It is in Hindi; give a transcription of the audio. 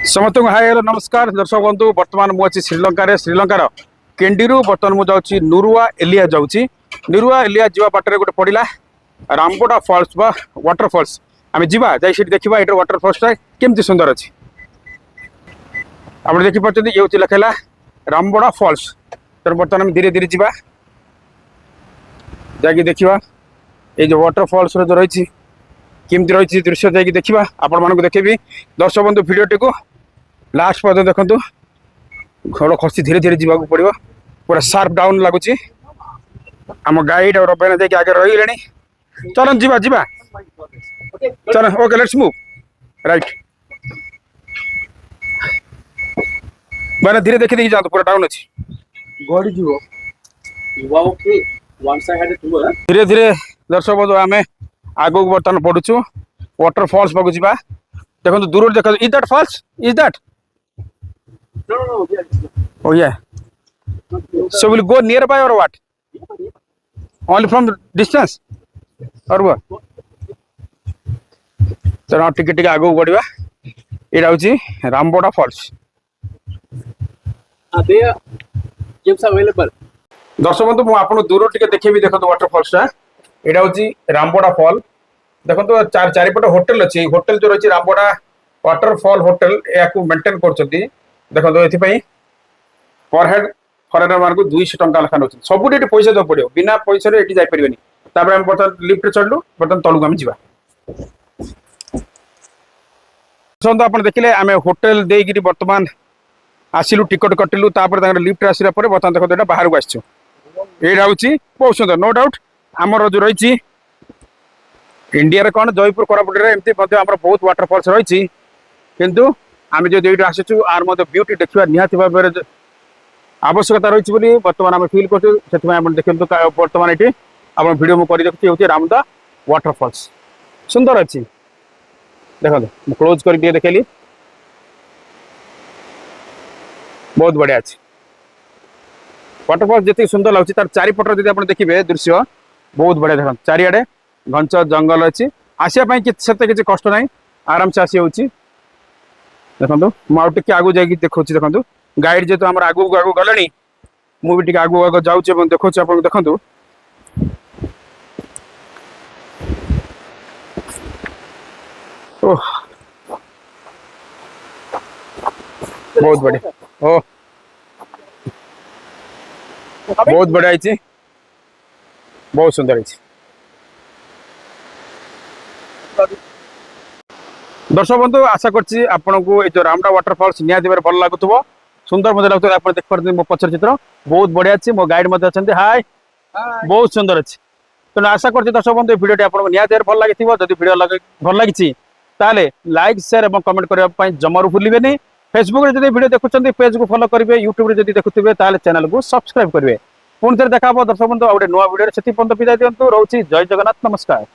समस्त को हाय हेलो नमस्कार दर्शक बंधु बर्तमान मुझे श्रीलंकार श्रीलंकार केंडी बर्तमान मुझे नुरुआ एलिया जाऊँगी नुरुआ एलिया जा बाटर गोटे पड़ा रामबोड़ा फॉल्स बा वाटरफॉल्स आम जा देखा ये वाटरफॉल्सटा केमती सुंदर अच्छी आप देखिपार ये हूँ लिखा रामबोड़ा फॉल्स तो बर्तमान धीरे धीरे जा देखा ये जो वाटरफॉल्स जो रही केमती रही दृश्य जाकि देखा आपण मानक देखेबी दर्शक बंधु भिडियोटी को लास्ट पर्यटन देखु घोड़ खसी धीरे धीरे जावाक पड़ो पूरा शार्प डाउन लगुच आम गाइड और रबायना जाकि आगे रही चलन जीवा जीवा चल ओके लेट्स मूव राइट मैंने धीरे देखी देखी जातु पूरा डाउन अच्छी धीरे धीरे दर्शक बंधु आम आगो बर्तमान पड़ुचु वाटरफॉल्स पाक जा देखो दूर देखो is that false is that oh yeah so we'll go nearby or what only from distance or what तो टिके टिके आगो बढ़िया ये हूँ रामबोड़ा फॉल्स दर्शक बंधु मुझे दूर टिके देखेबी देखो वाटरफॉल्सटा ये हूँ रामबोड़ा फॉल देखो चारिपटे होटेल अच्छी होटेल जो रही रामबोड़ा वाटरफॉल होटेल या मेंटेन कर देखो ये पर हेड फरेनर मान को 200 टंका लेखा नौ सब पैसा देव पड़ो बिना पैसा ये जापर बर्तमान लिफ्ट चढ़लु बर्तमान तलू आम जा आप देखिले आम होटेल देगी बर्तमान आसिलु टिकट कटिलु लिफ्ट आसा बर्तमान देखो बाहर को आसचु यहाँ हूँ बहुत सुंदर नो डाउट आमर जो रही इंडिया कौन जयपुर कोरापुट एमती बहुत वाटरफॉल्स रही किंतु आम जो ये आसचु आर ब्यूटी देखा निहाती भाव आवश्यकता रही बर्तमान आम फिल कर देखते बर्तमान ये आप भिडियो मुझे देखुची हूँ रामदा वाटरफॉल्स सुंदर अच्छी देखो क्लोज कर देखली बहुत बढ़िया अच्छी वाटरफॉल्स जी सुंदर लगुच तार चारिपटर जब आप देखिए दृश्य बहुत बढ़िया देखो चारिआडे घंच जंगल अच्छी आसापी किसी कष्ट ना आराम से आसी होची देखो मुझे आगू जा देखा देखो गाइड जेहतु आम आगू आगू गले मुझे आगू आगू जाऊँ देखो आप देखो ओह बहुत बढ़िया ओह बहुत बढ़िया है बहुत सुंदर है दर्शक बंधु आशा करछि आपन को ये जो रामडा वाटरफॉल्स निहाती भाव भल लगुव सुंदर मजा लगता आप देखिए मो पचर चित्र बहुत बढ़िया अच्छी मो गाइड मत अच्छा हाय बहुत सुंदर अच्छी तेनाली आशा करछि दर्शक बंधु भिडियो आपको निहाती भाव भल लगी जब भिडियो भल लगी लाइक शेयर और कमेंट करने जमारू भूलें फेसबुक रे भिडियो देखुं पेज को फॉलो करेंगे यूट्यूब रे देखुए चैनल को सब्सक्राइब करेंगे पुणी थे देखा दर्शक बंधु गोटे नुआ भिडियो से विदाय दिंतु रोची जय जगन्नाथ नमस्कार।